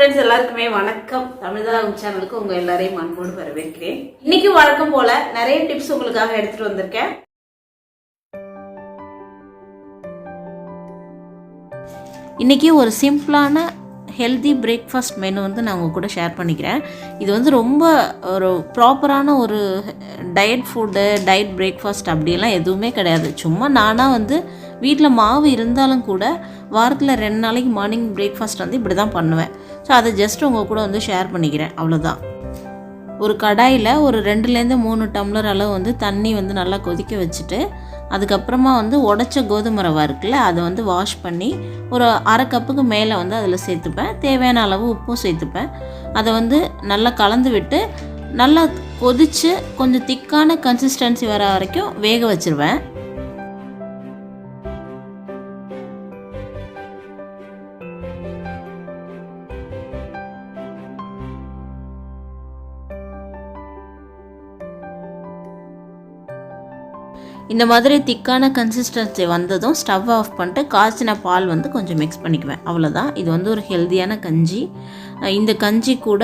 Friends எல்லாருக்குமே வணக்கம். தமிழ் தாகம் சேனலுக்கு உங்க எல்லாரையும் அன்போடு வரவேற்கிறேன். இன்னைக்கு வழக்கம் போல நிறைய டிப்ஸ் உங்களுக்காக எடுத்துட்டு வந்திருக்கேன். இன்னைக்கு ஒரு சிம்பிளான ஹெல்தி பிரேக்ஃபாஸ்ட் மெனு வந்து நான் உங்க கூட ஷேர் பண்ணிக்கிறேன். இது வந்து ரொம்ப ஒரு ப்ராப்பரான ஒரு டயட் ஃபுட்டு, டயட் பிரேக்ஃபாஸ்ட் அப்படிலாம் எதுவுமே கிடையாது. சும்மா நானாக வந்து வீட்டில் மாவு இருந்தாலும் கூட வாரத்தில் 2 நாளைக்கு மார்னிங் பிரேக்ஃபாஸ்ட் வந்து இப்படி தான் பண்ணுவேன். ஸோ அதை ஜஸ்ட் உங்கள் கூட வந்து ஷேர் பண்ணிக்கிறேன், அவ்வளோதான். ஒரு கடாயில் ஒரு 2லேருந்து 3 டம்ளர் அளவு வந்து தண்ணி வந்து நல்லா கொதிக்க வச்சுட்டு, அதுக்கப்புறமா வந்து உடச்ச கோதுமை ரவை இருக்குல்ல, அதை வந்து வாஷ் பண்ணி ஒரு 1/2 கப்புக்கு மேலே வந்து அதில் சேர்த்துப்பேன். தேவையான அளவு உப்பும் சேர்த்துப்பேன். அதை வந்து நல்லா கலந்து விட்டு நல்லா கொதித்து கொஞ்சம் திக்கான கன்சிஸ்டன்சி வர வரைக்கும் வேக வச்சுருவேன். இந்த மாதிரி திக்கான கன்சிஸ்டன்சி வந்ததும் ஸ்டவ் ஆஃப் பண்ணிட்டு காய்ச்சின பால் வந்து கொஞ்சம் மிக்ஸ் பண்ணிக்குவேன், அவ்வளோதான். இது வந்து ஒரு ஹெல்த்தியான கஞ்சி. இந்த கஞ்சி கூட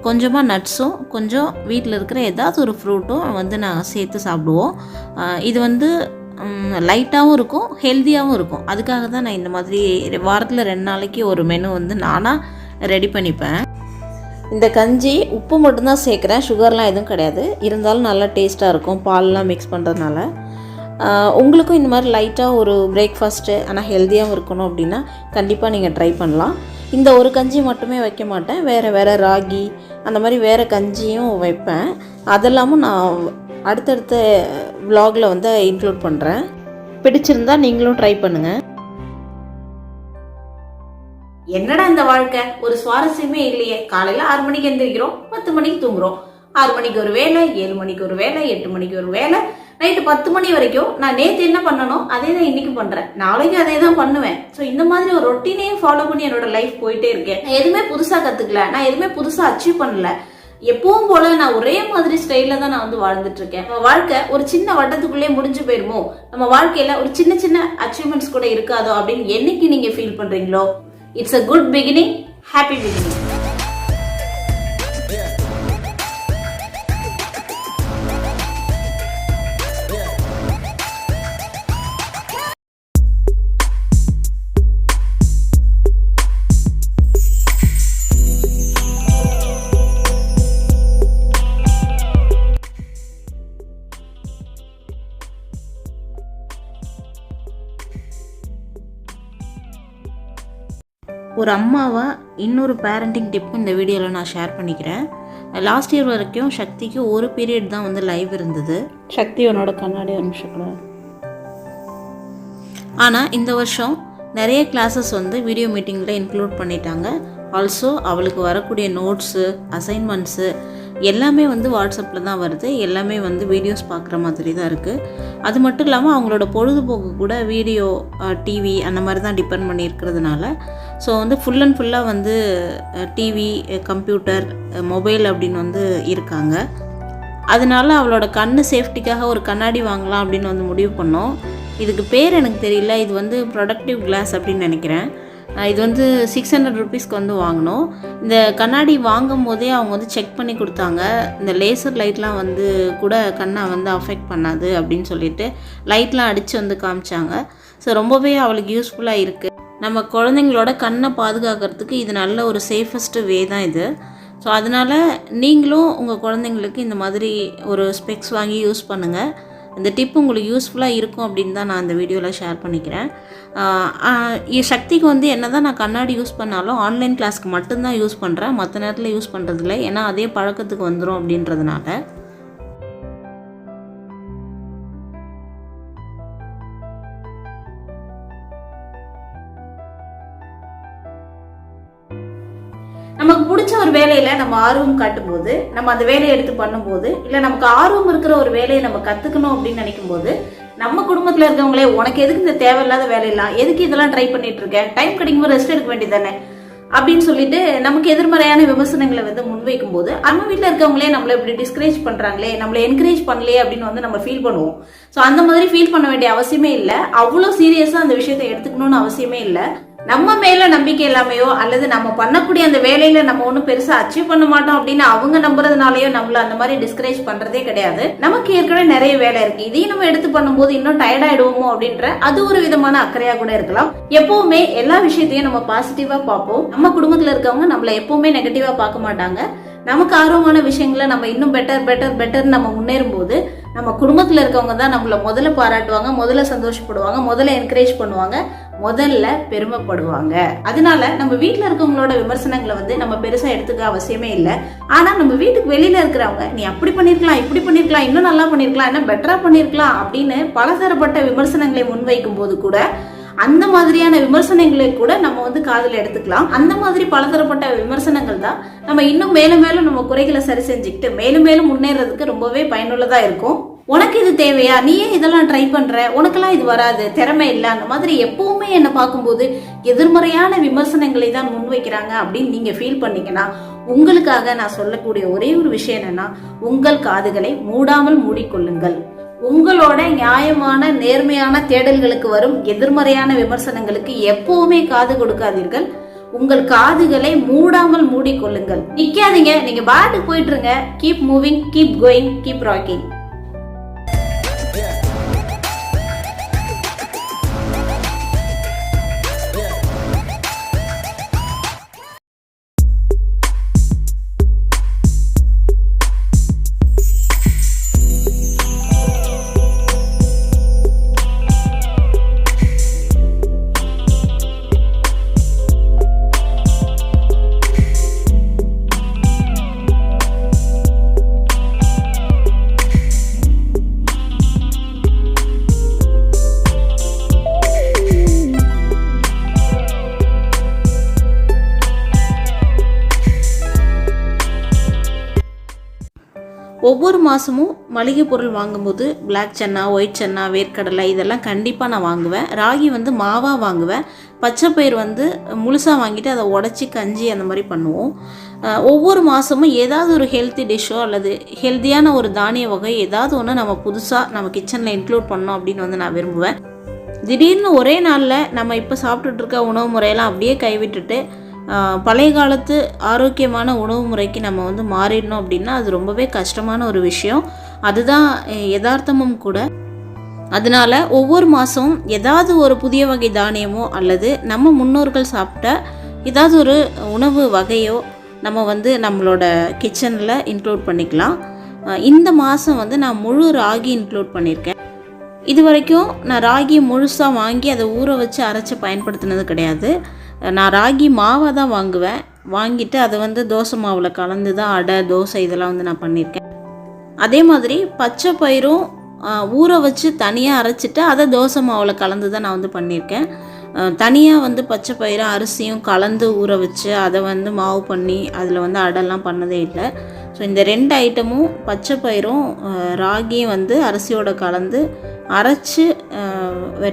கொஞ்சமாக நட்ஸும் கொஞ்சம் வீட்டில் இருக்கிற ஏதாவது ஒரு ஃப்ரூட்டும் வந்து நான் சேர்த்து சாப்பிடுவோம். இது வந்து லைட்டாகவும் இருக்கும், ஹெல்த்தியாகவும் இருக்கும். அதுக்காக தான் நான் இந்த மாதிரி வாரத்தில் 2 நாளைக்கு ஒரு மெனு வந்து நானாக ரெடி பண்ணிப்பேன். இந்த கஞ்சி உப்பு மட்டும்தான் சேர்க்குறேன், சுகர்லாம் எதுவும் கிடையாது. இருந்தாலும் நல்லா டேஸ்ட்டாக இருக்கும் பால்லாம் மிக்ஸ் பண்ணுறதுனால. உங்களுக்கும் இந்த மாதிரி லைட்டாக ஒரு பிரேக்ஃபாஸ்ட்டு ஆனால் ஹெல்த்தியாகவும் இருக்கணும் அப்படின்னா கண்டிப்பாக நீங்கள் ட்ரை பண்ணலாம். இந்த ஒரு கஞ்சி மட்டுமே வைக்க மாட்டேன், வேறு ராகி அந்த மாதிரி வேறு கஞ்சியும் வைப்பேன். அதெல்லாமும் நான் அடுத்தடுத்த vlogல வந்து இன்க்ளூட் பண்ணுறேன். பிடிச்சிருந்தா நீங்களும் ட்ரை பண்ணுங்கள். என்னடா இந்த வாழ்க்கை, ஒரு சுவாரஸ்யமே இல்லையே. காலையில் 6 மணிக்கு எந்திரிக்கிறோம், 10 மணிக்கு தூங்குறோம். 6 மணிக்கு ஒரு வேலை, 7 மணிக்கு ஒரு வேலை, 8 மணிக்கு ஒரு வேலை, நைட்டு 10 மணி வரைக்கும். நான் நேற்று என்ன பண்ணணும் அதே தான் இன்னைக்கு பண்ணுறேன், நாளைக்கு அதே தான் பண்ணுவேன். ஸோ இந்த மாதிரி ஒரு ரொட்டீனையும் ஃபாலோ பண்ணி என்னோட லைஃப் போயிட்டே இருக்கேன். நான் எதுவுமே புதுசாக கற்றுக்கல, நான் எதுவுமே புதுசாக அச்சீவ் பண்ணல. எப்பவும் போல நான் ஒரே மாதிரி ஸ்டைலில் தான் நான் வந்து வாழ்ந்துட்டு இருக்கேன். நம்ம வாழ்க்கை ஒரு சின்ன வட்டத்துக்குள்ளே முடிஞ்சு போயிருமோ, நம்ம வாழ்க்கையில் ஒரு சின்ன சின்ன அச்சீவ்மெண்ட்ஸ் கூட இருக்காதோ அப்படின்னு என்னைக்கு நீங்கள் ஃபீல் பண்ணுறீங்களோ, it's a good beginning, happy beginning. ஒரு அம்மாவா இன்னொரு பேரண்டிங் டிப் இந்த வீடியோவில் நான் ஷேர் பண்ணிக்கிறேன். லாஸ்ட் இயர் வரைக்கும் சக்திக்கு ஒரு பீரியட் தான் வந்து லைவ் இருந்தது. சக்தி உன்னோட கண்ணாடி ஒரு நிமிஷம் கூட. ஆனால் இந்த வருஷம் நிறைய கிளாஸஸ் வந்து வீடியோ மீட்டிங்கில் இன்க்ளூட் பண்ணிட்டாங்க. ஆல்சோ அவளுக்கு வரக்கூடிய நோட்ஸு, அசைன்மெண்ட்ஸு எல்லாமே வந்து வாட்ஸ்அப்பில் தான் வருது. எல்லாமே வந்து வீடியோஸ் பார்க்குற மாதிரி தான் இருக்குது. அது மட்டும் இல்லாமல் அவங்களோட பொழுதுபோக்கு கூட வீடியோ, டிவி அந்த மாதிரி தான் டிபெண்ட் பண்ணியிருக்கிறதுனால ஸோ வந்து ஃபுல் அண்ட் ஃபுல்லாக வந்து டிவி, கம்ப்யூட்டர், மொபைல் அப்படின்னு வந்து இருக்காங்க. அதனால அவளோட கண் சேஃப்டிக்காக ஒரு கண்ணாடி வாங்கலாம் அப்படின்னு வந்து முடிவு பண்ணோம். இதுக்கு பேர் எனக்கு தெரியல, இது வந்து ப்ரொடக்டிவ் கிளாஸ் அப்படின்னு நினைக்கிறேன். இது வந்து 600 ருபீஸ்க்கு வந்து வாங்கினோம். இந்த கண்ணாடி வாங்கும் போதே அவங்க வந்து செக் பண்ணி கொடுத்தாங்க. இந்த லேசர் லைட்லாம் வந்து கூட கண்ணை வந்து அஃபெக்ட் பண்ணாது அப்படின்னு சொல்லிட்டு லைட்லாம் அடித்து வந்து காமிச்சாங்க. ஸோ ரொம்பவே அவளுக்கு யூஸ்ஃபுல்லாக இருக்குது. நம்ம குழந்தைங்களோட கண்ணை பாதுகாக்கிறதுக்கு இது நல்ல ஒரு சேஃபஸ்ட்டு வே தான் இது. ஸோ அதனால் நீங்களும் உங்கள் குழந்தைங்களுக்கு இந்த மாதிரி ஒரு ஸ்பெக்ஸ் வாங்கி யூஸ் பண்ணுங்கள். இந்த டிப் உங்களுக்கு யூஸ்ஃபுல்லாக இருக்கும் அப்படின்னு தான் நான் இந்த வீடியோவில் ஷேர் பண்ணிக்கிறேன். சக்திக்கு வந்து என்ன தான் நான் கண்ணாடி யூஸ் பண்ணாலும் ஆன்லைன் கிளாஸ்க்கு மட்டும்தான் யூஸ் பண்ணுறேன், மற்ற நேரத்தில் யூஸ் பண்ணுறதில்ல. ஏன்னா அதே பழக்கத்துக்கு வந்துடும் அப்படின்றதுனால. நமக்கு பிடிச்ச ஒரு வேலையில நம்ம ஆர்வம் காட்டும் போது, நம்ம அந்த வேலையை எடுத்து பண்ணும்போது, இல்ல நமக்கு ஆர்வம் இருக்கிற ஒரு வேலையை நம்ம கத்துக்கணும் அப்படின்னு நினைக்கும் போது, நம்ம குடும்பத்துல இருக்கவங்களே உனக்கு எதுக்கு இந்த தேவையில்லாத வேலையெல்லாம், எதுக்கு இதெல்லாம் ட்ரை பண்ணிட்டு இருக்க, டைம் கிடைக்கும்போது ரெஸ்ட் எடுக்க வேண்டியதானே அப்படின்னு சொல்லிட்டு நமக்கு எதிர்மறையான விமர்சனங்களை வந்து முன்வைக்கும் போது, நம்ம வீட்டில் இருக்கவங்களே நம்மளை இப்படி டிஸ்கரேஜ் பண்றாங்களே, நம்மளை என்கரேஜ் பண்ணலையே அப்படின்னு வந்து நம்ம ஃபீல் பண்ணுவோம். ஸோ அந்த மாதிரி ஃபீல் பண்ண வேண்டிய அவசியமே இல்லை. அவ்வளோ சீரியஸாக அந்த விஷயத்தை எடுத்துக்கணும்னு அவசியமே இல்லை. நம்ம மேல நம்பிக்கை இல்லாமையோ அல்லது நம்ம பண்ணக்கூடிய அந்த வேலையில நம்ம ஒன்னும் பெருசா அச்சீவ் பண்ண மாட்டோம் அப்படின்னு அவங்க நம்புறதுனாலயோ நம்மள அந்த மாதிரி டிஸ்கரேஜ் பண்றதே கிடையாது. நமக்கு ஏற்கனவே நிறைய வேலை இருக்கு, இதையும் நம்ம எடுத்து பண்ணும்போது இன்னும் டயர்ட் ஆயிடுவோமோ அப்படின்ற அது ஒரு விதமான அக்கறையா கூட இருக்கலாம். எப்பவுமே எல்லா விஷயத்தையும் நம்ம பாசிட்டிவா பார்ப்போம். நம்ம குடும்பத்துல இருக்கவங்க நம்மள எப்பவுமே நெகட்டிவா பார்க்க மாட்டாங்க. நமக்கு ஆர்வமான விஷயங்களை நம்ம இன்னும் பெட்டர் நம்ம முன்னேறும் போது நம்ம குடும்பத்துல இருக்கவங்க தான் நம்மள முதல்ல பாராட்டுவாங்க, முதல்ல சந்தோஷப்படுவாங்க, முதல்ல என்கரேஜ் பண்ணுவாங்க, முதல்ல பெருமைப்படுவாங்க. அதனால நம்ம வீட்டுல இருக்கவங்களோட விமர்சனங்களை வந்து நம்ம பெருசா எடுத்துக்க அவசியமே இல்லை. ஆனா நம்ம வீட்டுக்கு வெளியில இருக்கிறவங்க நீ அப்படி பண்ணிருக்கலாம், இப்படி பண்ணிருக்கலாம், இன்னும் நல்லா பண்ணிருக்கலாம், இன்னும் பெட்டரா பண்ணிருக்கலாம் அப்படின்னு பலதரப்பட்ட விமர்சனங்களை முன்வைக்கும் போது கூட அந்த மாதிரியான விமர்சனங்களை கூட நம்ம வந்து காதுல எடுத்துக்கலாம். அந்த மாதிரி பலதரப்பட்ட விமர்சனங்கள் தான் நம்ம இன்னும் மேலும் மேலும் நம்ம குறைகளை சரி செஞ்சுக்கிட்டு மேலும் மேலும் முன்னேறதுக்கு ரொம்பவே பயனுள்ளதா இருக்கும். உனக்கு இது தேவையா, நீ ஏன் இதெல்லாம் ட்ரை பண்ற, உனக்கெல்லாம் இது வராது, திறமை இல்லை, அந்த மாதிரி எப்பவுமே என்ன பார்க்கும்போது எதிர்மறையான விமர்சனங்களை தான் முன்வைக்கிறாங்க அப்படின்னு நீங்க ஃபீல் பண்ணீங்கன்னா உங்களுக்காக நான் சொல்லக்கூடிய ஒரே ஒரு விஷயம் என்னன்னா, உங்கள் காதுகளை மூடாமல் மூடிக்கொள்ளுங்கள். உங்களோட நியாயமான நேர்மையான தேடல்களுக்கு வரும் எதிர்மறையான விமர்சனங்களுக்கு எப்பவுமே காது கொடுக்காதீர்கள். உங்கள் காதுகளை மூடாமல் மூடிக்கொள்ளுங்கள். நிக்காதீங்க, நீங்க பாட்டுக்கு போயிட்டு இருங்க. Keep moving, keep going, keep rocking. ஒவ்வொரு மாதமும் மளிகை பொருள் வாங்கும்போது பிளாக் சன்னா, ஒயிட் சன்னா, வேர்க்கடலை இதெல்லாம் கண்டிப்பாக நான் வாங்குவேன். ராகி வந்து மாவாக வாங்குவேன். பச்சை பயிர் வந்து முழுசாக வாங்கிட்டு அதை உடச்சி கஞ்சி அந்த மாதிரி பண்ணுவோம். ஒவ்வொரு மாதமும் ஏதாவது ஒரு ஹெல்த்தி டிஷ்ஷோ அல்லது ஹெல்த்தியான ஒரு தானிய வகை ஏதாவது ஒன்று நம்ம புதுசாக நம்ம கிச்சனில் இன்க்ளூட் பண்ணோம் அப்படின்னு வந்து நான் விரும்புவேன். திடீர்னு ஒரே நாளில் நம்ம இப்போ சாப்பிட்டுட்டு இருக்க உணவு முறையெல்லாம் அப்படியே கைவிட்டுட்டு பழைய காலத்து ஆரோக்கியமான உணவு முறைக்கு நம்ம வந்து மாறிடணும் அப்படின்னா அது ரொம்பவே கஷ்டமான ஒரு விஷயம். அதுதான் யதார்த்தமும் கூட. அதனால ஒவ்வொரு மாதமும் ஏதாவது ஒரு புதிய வகை தானியமோ அல்லது நம்ம முன்னோர்கள் சாப்பிட்ட ஏதாவது ஒரு உணவு வகையோ நம்ம வந்து நம்மளோட கிச்சனில் இன்க்ளூட் பண்ணிக்கலாம். இந்த மாதம் வந்து நான் முழு ராகி இன்க்ளூட் பண்ணியிருக்கேன். இது வரைக்கும் நான் ராகி முழுசாக வாங்கி அதை ஊற வச்சு அரைச்சி பயன்படுத்தினது கிடையாது. நான் ராகி மாவை தான் வாங்குவேன். வாங்கிட்டு அதை வந்து தோசை மாவில் கலந்து தான் அடை, தோசை இதெல்லாம் வந்து நான் பண்ணியிருக்கேன். அதே மாதிரி பச்சை பயிரும் ஊற வச்சு தனியாக அரைச்சிட்டு அதை தோசை மாவில் கலந்து தான் நான் வந்து பண்ணியிருக்கேன். தனியாக வந்து பச்சை பயிரும் அரிசியும் கலந்து ஊற வச்சு அதை வந்து மாவு பண்ணி அதில் வந்து அடைலாம் பண்ணதே இல்லை. ஸோ இந்த 2 ஐட்டமும் பச்சை பயிரும் ராகியும் வந்து அரிசியோட கலந்து அரைச்சி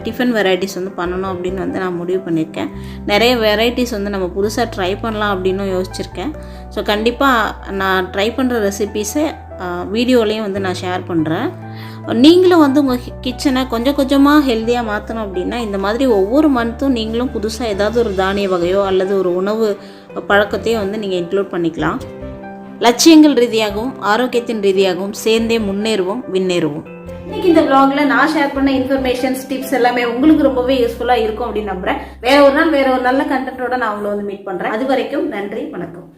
டிஃபன் வெரைட்டிஸ் வந்து பண்ணணும் அப்படின்னு வந்து நான் முடிவு பண்ணியிருக்கேன். நிறைய வெரைட்டிஸ் வந்து நம்ம புதுசாக ட்ரை பண்ணலாம் அப்படின்னு யோசிச்சுருக்கேன். ஸோ கண்டிப்பாக நான் ட்ரை பண்ணுற ரெசிபீஸை வீடியோலையும் வந்து நான் ஷேர் பண்ணுறேன். நீங்களும் வந்து உங்கள் கிச்சனை கொஞ்சம் கொஞ்சமாக ஹெல்த்தியாக மாற்றணும் அப்படின்னா இந்த மாதிரி ஒவ்வொரு மந்த்தும் நீங்களும் புதுசாக ஏதாவது ஒரு தானிய வகையோ அல்லது ஒரு உணவு பழக்கத்தையோ வந்து நீங்கள் இன்க்ளூட் பண்ணிக்கலாம். லட்சியங்கள் ரீதியாகவும் ஆரோக்கியத்தின் ரீதியாகவும் சேர்ந்தே முன்னேறுவோம், விண்ணேறுவோம். இன்னைக்கு இந்த vlogல நான் ஷேர் பண்ண இன்ஃபர்மேஷன்ஸ், டிப்ஸ் எல்லாமே உங்களுக்கு ரொம்பவே யூஸ்ஃபுல்லா இருக்கும் அப்படின்னு நம்புறேன். வேற ஒரு நாள் வேற ஒரு நல்ல கண்டென்ட்டோட நான் உங்களை வந்து மீட் பண்றேன். அது வரைக்கும் நன்றி, வணக்கம்.